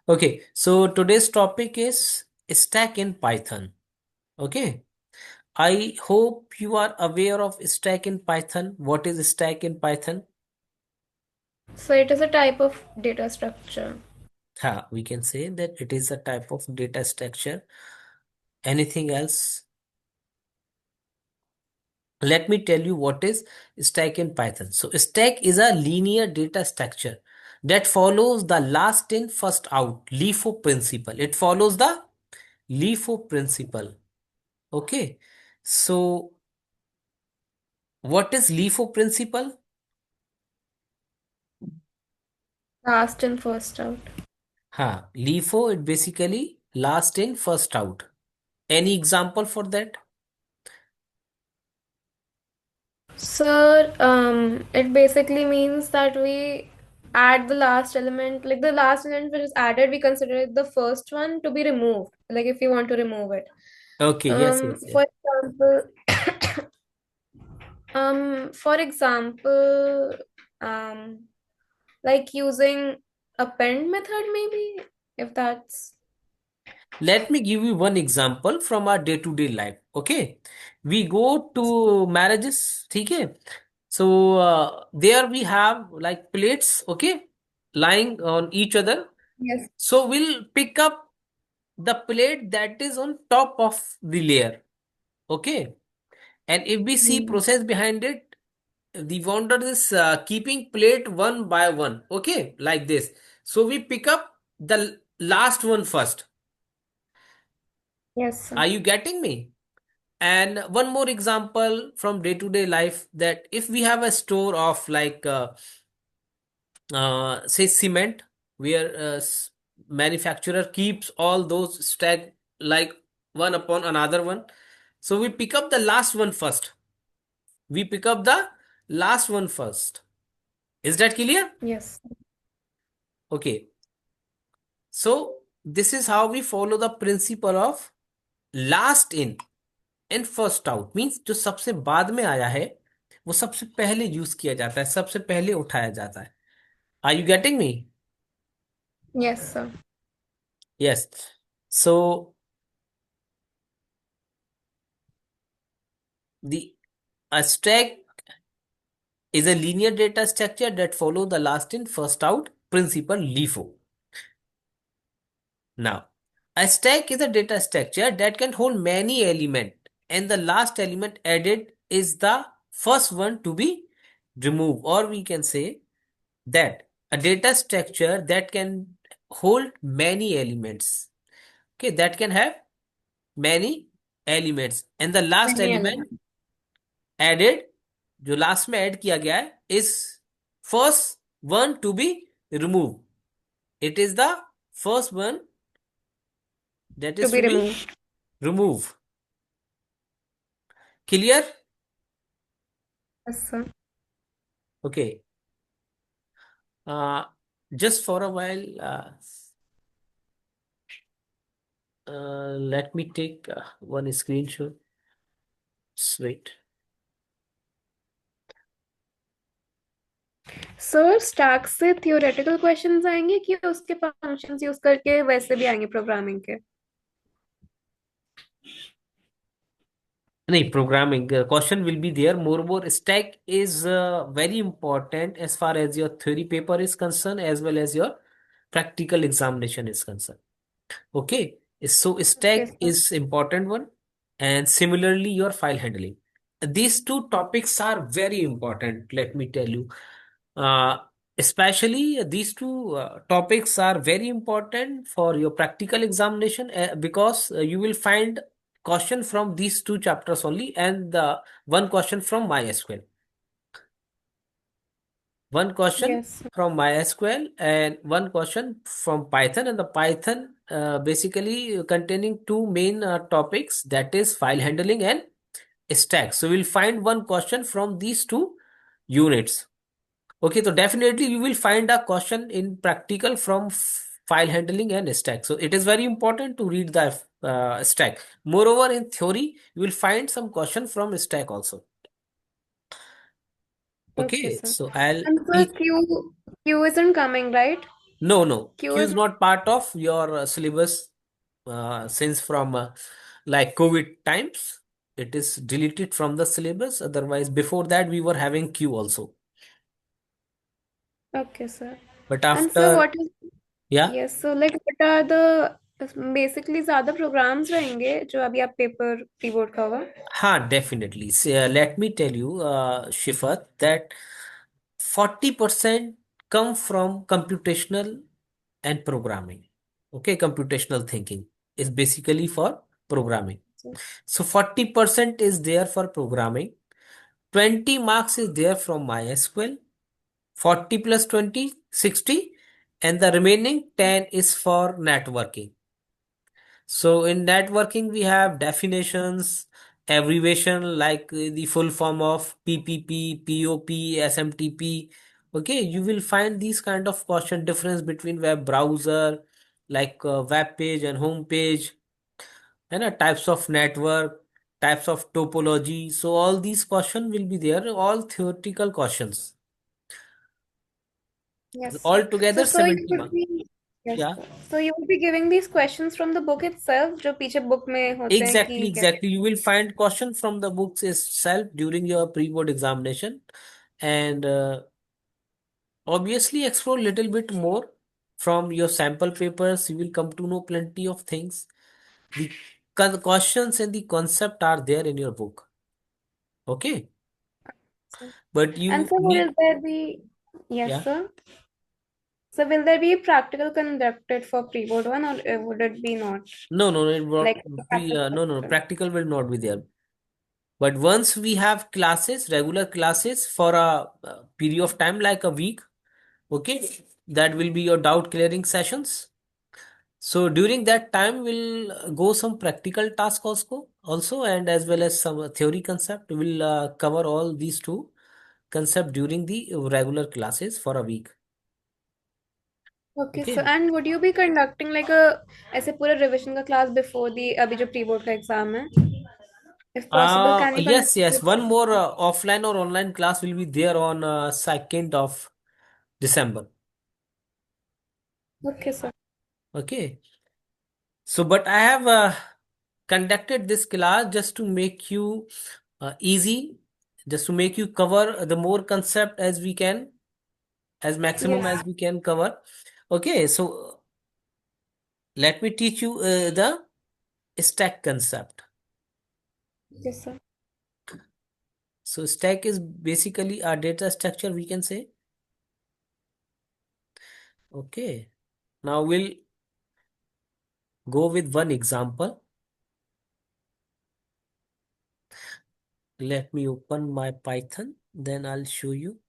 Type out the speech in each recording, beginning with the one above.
Okay, so today's topic is stack in Python. Okay, I hope you are aware of stack in Python. What is stack in Python? So it is a type of data structure. We can say that it is a type of data structure. Anything else? Let me tell you what is stack in Python. So stack is a linear data structure that follows the last in first out LIFO principle. It follows the LIFO principle. Okay. So what is LIFO principle? Last in, first out. LIFO it basically last in first out. Any example for that? So it basically means that we add the last element, like the last element which is added, we consider it the first one to be removed. Like if you want to remove it. Okay, yes, yes, yes. For example, for example, um, like using append method, maybe if that's Let me give you one example from our day-to-day life. Okay, we go to marriages. Okay, so there we have like plates. Okay, lying on each other. yes. So we'll pick up the plate that is on top of the layer. Okay, and if we see Hmm. process behind it, the founder is keeping plate one by one. Okay, like this. So we pick up the last one first. Yes, sir. Are you getting me? And one more example from day to day life, that if we have a store of like say cement, where manufacturer keeps all those stack like one upon another one. So we pick up the last one first. We pick up the last one first. Is that clear? Yes. Okay. So this is how we follow the principle of last in and first out means जो सबसे बाद में आया है वो सबसे पहले use किया जाता है, सबसे पहले उठाया जाता है. Are you getting me? Yes, sir. Yes. So the a stack is a linear data structure that follow the last in first out principle LIFO. Now, a stack is a data structure that can hold many elements, and the last element added is the first one to be removed, or we can say that a data structure that can hold many elements. Okay, that can have many elements, and the last Many element elements added, जो last में add किया गया है, is first one to be removed. It is the first one that to is be to be removed. removed. Clear? Yes, sir. Okay. uh, just for a while, let me take one screenshot. Just wait. Sir stack से theoretical questions आएंगे कि उसके functions use करके वैसे भी आएंगे programming के? नहीं, programming question will be there. Moreover, stack is very important as far as your theory paper is concerned, as well as your practical examination is concerned. Okay, so okay stack sir. is important one, and similarly your file handling. These two topics are very important. Let me tell you, uh, especially these two topics are very important for your practical examination, because you will find question from these two chapters only, and one question from MySQL. One question yes. from MySQL and one question from Python, and the Python basically containing two main topics, that is file handling and stack. So we'll find one question from these two units. Okay, so definitely you will find a question in practical from file handling and stack. So it is very important to read the stack. Moreover, in theory, you will find some question from stack also. Okay Okay, sir. so I'll and sir teach. Q isn't coming, right? No, no. Q Q is is not part of your syllabus since from like COVID times. It is deleted from the syllabus. Otherwise, before that, we were having Q also. okay, sir. But And so after, what is yeah, yes, so like what are the basically ज़्यादा programs रहेंगे जो अभी आप paper pre board का हुआ? definitely. So, let me tell you, Shifat, that 40% come from computational and programming. Okay, computational thinking is basically for programming. So 40% is there for programming. 20 marks is there from MySQL. 40 plus 20, 60. And the remaining 10 is for networking. So in networking, we have definitions, abbreviation like the full form of PPP, POP, SMTP. Okay, you will find these kind of question difference between web browser, like web page and home page, and types of network, types of topology. So all these questions will be there, all theoretical questions. Yes, sir. So, Altogether sir, you 70 would marks. be yes, Yeah. sir. So you would be giving these questions from the book itself, जो पीछे book में होते हैं Exactly, कि कैसे? exactly. You will find question from the books itself during your pre-board examination, and obviously explore little bit more from your sample papers. You will come to know plenty of things. The questions and the concept are there in your book. Okay, but And you so, will need, there be yes, yeah. sir? So, will there be practical conducted for pre-board one, or would it be not No, no, it like won't practice no, no, no. subject? Practical will not be there. But once we have classes, regular classes for a period of time like a week, okay, that will be your doubt clearing sessions. So during that time, we'll go some practical task also, and as well as some theory concept. We'll cover all these two concept during the regular classes for a week. Okay, so Okay. and would you be conducting like a ऐसे पूरे revision का class before the अभी जो pre-board का exam है? If possible, can you conduct Yes, yes. it? One more offline or online class will be there on 2nd of December. Okay, sir. Okay. So, but I have conducted this class just to make you easy, just to make you cover the more concept as we can, as maximum Yes, as we can cover. Okay, so let me teach you the stack concept. yes, sir. So stack is basically a data structure, we can say. Okay, now we'll go with one example. Let me open my Python, then I'll show you.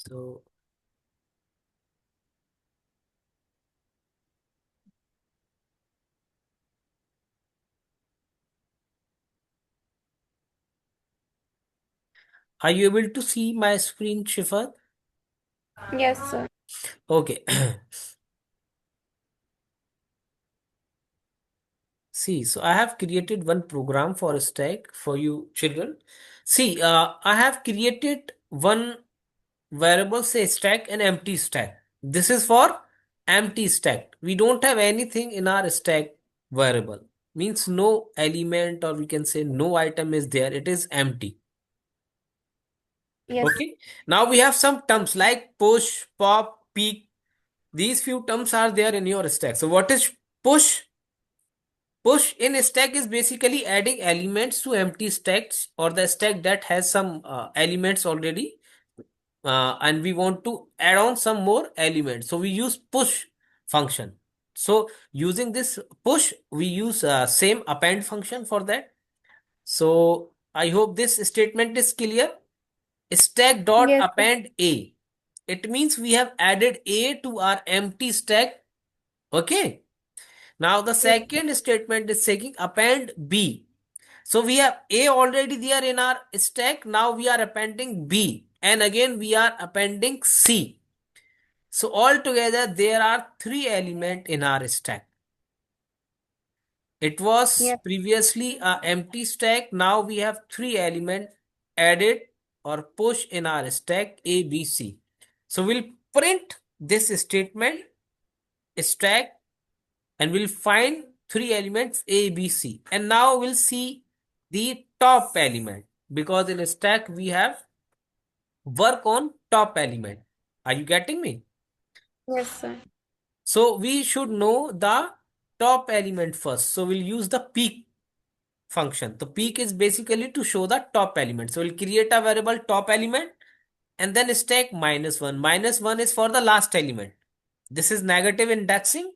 So are you able to see my screen, Shifa? Yes, sir. Okay. See, so I have created one program for a stack for you children. See, I have created one variable, say stack and empty stack. This is for empty stack. We don't have anything in our stack variable. Means no element, or we can say no item is there. It is empty. Yes, Okay. Now we have some terms like push, pop, peek. These few terms are there in your stack. So what is push? Push in a stack is basically adding elements to empty stacks or the stack that has some elements already, and we want to add on some more elements. So we use push function. So using this push, we use same append function for that. So I hope this statement is clear. Stack dot yes, sir. append a. It means we have added a to our empty stack. Okay. Now the Yes, second statement is saying append B. So we have A already there in our stack. Now we are appending B. And again we are appending C. So altogether there are three elements in our stack. It was Yes. previously a empty stack. Now we have three elements added or pushed in our stack A, B, C. So we'll print this statement stack and we'll find three elements A, B, C. And now we'll see the top element because in a stack we have work on top element. Are you getting me? Yes, sir. So we should know the top element first. So we'll use the peek function. The peek is basically to show the top element. So we'll create a variable top element and then stack minus one. Minus one is for the last element. This is negative indexing.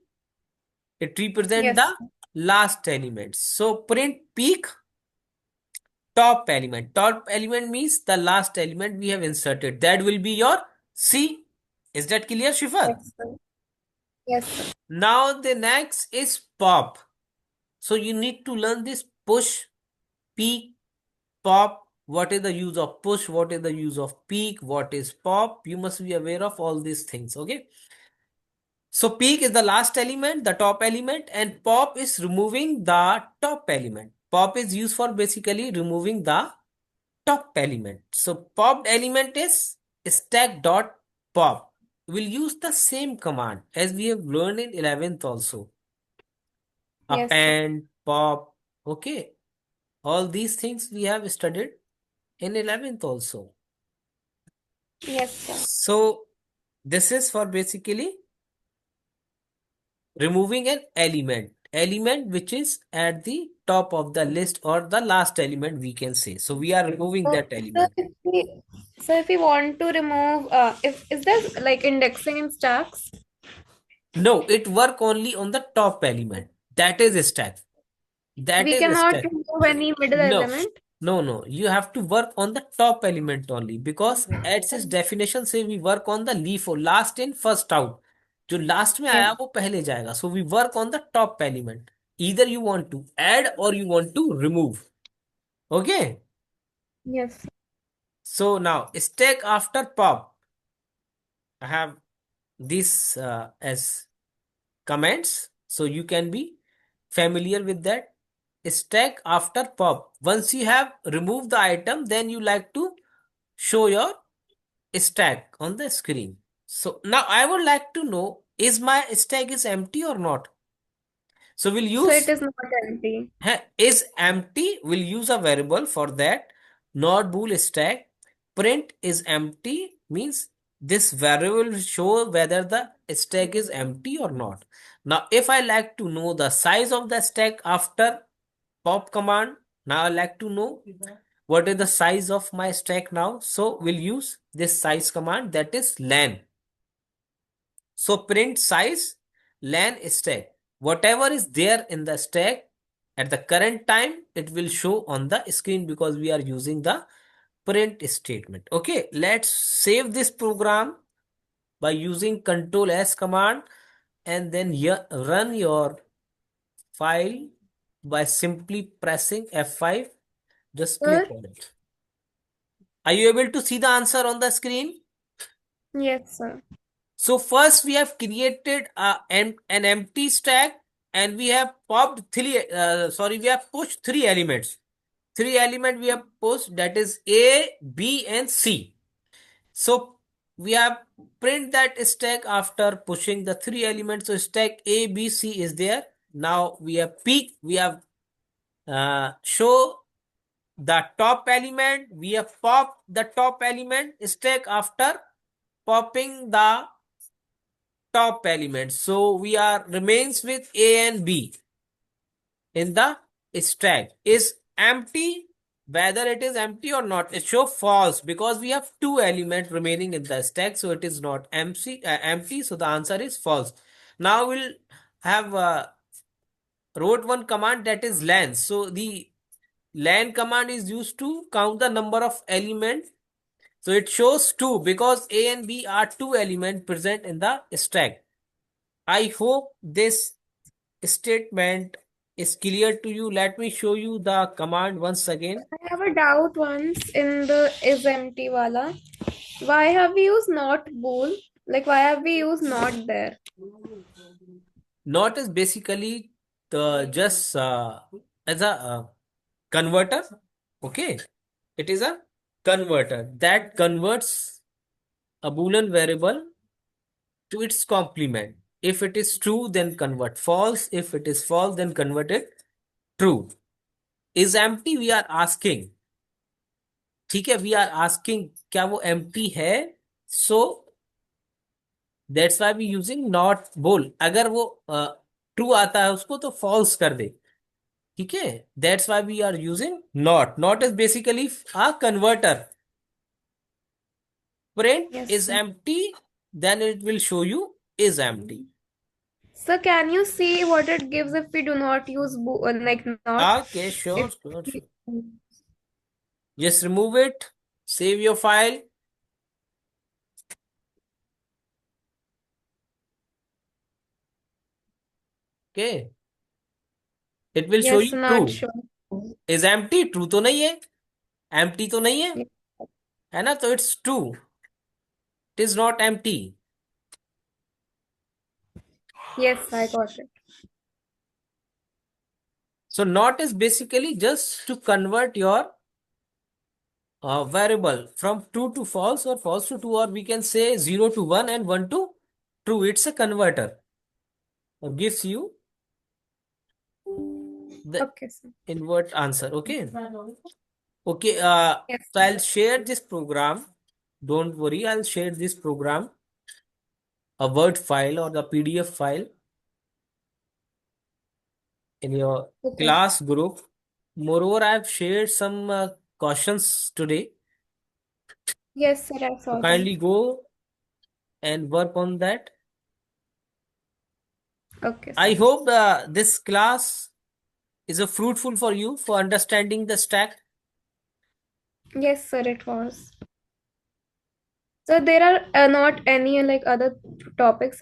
It represents the Yes. last element. So print peek top element. Top element means the last element we have inserted. That will be your C. Is that clear, Shifat? Yes, sir. Yes, sir. Now the next is pop. So you need to learn this push, peek, pop. What is the use of push? What is the use of peek? What is pop? You must be aware of all these things. Okay. So peek is the last element, the top element, and pop is removing the top element. Pop is used for basically removing the top element. So popped element is stack dot pop. We'll use the same command as we have learned in 11th also. Yes, sir. Append, pop. Okay. All these things we have studied in 11th also. Yes, sir. So this is for basically removing an element which is at the top of the list or the last element we can say. So we are removing So, that so element. if we, so if we want to remove, if is there like indexing in stacks? No, it work only on the top element. That is stack. That We is cannot stack. remove any middle No, element. no. You have to work on the top element only because at its definition से we work on the leaf or last in first out. जो last में Yes. आया वो पहले जाएगा. So we work on the top element. Either you want to add or you want to remove. Okay. Yes. So now stack after pop. I have this as comments. So you can be familiar with that. Stack after pop. Once you have removed the item, then you like to show your stack on the screen. So now I would like to know is my stack is empty or not? So we'll So it use is not empty. is empty. We'll use a variable for that. Not bool stack. Print is empty means this variable will show whether the stack is empty or not. Now if I like to know the size of the stack after pop command, now I like to know what is the size of my stack now. So we'll use this size command that is len. So print size len stack. Whatever is there in the stack at the current time, it will show on the screen because we are using the print statement. Okay, let's save this program by using Control S command and then run your file by simply pressing F5. Just click Sir? on it. Are you able to see the answer on the screen? Yes, sir. So first we have created an empty stack and we have we have pushed three elements. Three element we have pushed that is A, B and C. So we have print that stack after pushing the three elements. So stack A, B, C is there. Now we have peek, we have show the top element, we have pop the top element stack after popping the top element. So we are remains with A and B in the stack is empty. Whether it is empty or not, it show false because we have two elements remaining in the stack. So it is not empty. So the answer is false. Now we'll have wrote one command that is len. So the len command is used to count the number of elements. So it shows two because A and B are two elements present in the stack. I hope this statement is clear to you. Let me show you the command once again. I have a doubt once in the is empty wala. Why have we used not bool? Like, why have we used not there? Not is basically the just as a converter. Okay, it is a converter that converts a boolean variable to its complement. If it is true, then convert false. If it is false, then convert it true. Is empty, we are asking. ठीक है, we are asking क्या वो empty है. So that's why we using not. बोल अगर वो true आता है उसको तो फॉल्स कर दे. ठीक है, that's why we are using not. Not is basically a converter. Print Yes, is sir. empty, then it will show you is empty. So can you see what it gives if we do not use like not? Okay, sure, If sure, we, sure. Just remove it, save your file. Okay, it will show yes, you not true. sure. Is empty, true तो नहीं है. Empty तो नहीं है. Ye- है ना, तो it's true. It is not empty. Yes, I got it. So not is basically just to convert your variable from true to false or false to true, or we can say 0 to 1 and 1 to true. It's a converter. Gives you the Okay, sir. invert answer. Okay. Okay. Yes. So I'll share this program. Don't worry, I'll share this program, a Word file or the PDF file in your Okay. class group. Moreover, I've shared some cautions today. Yes, sir, I So saw them. kindly go and work on that. Okay, I sir. hope this class is a fruitful for you for understanding the stack. Yes, sir, it was. So there are not any like other topics in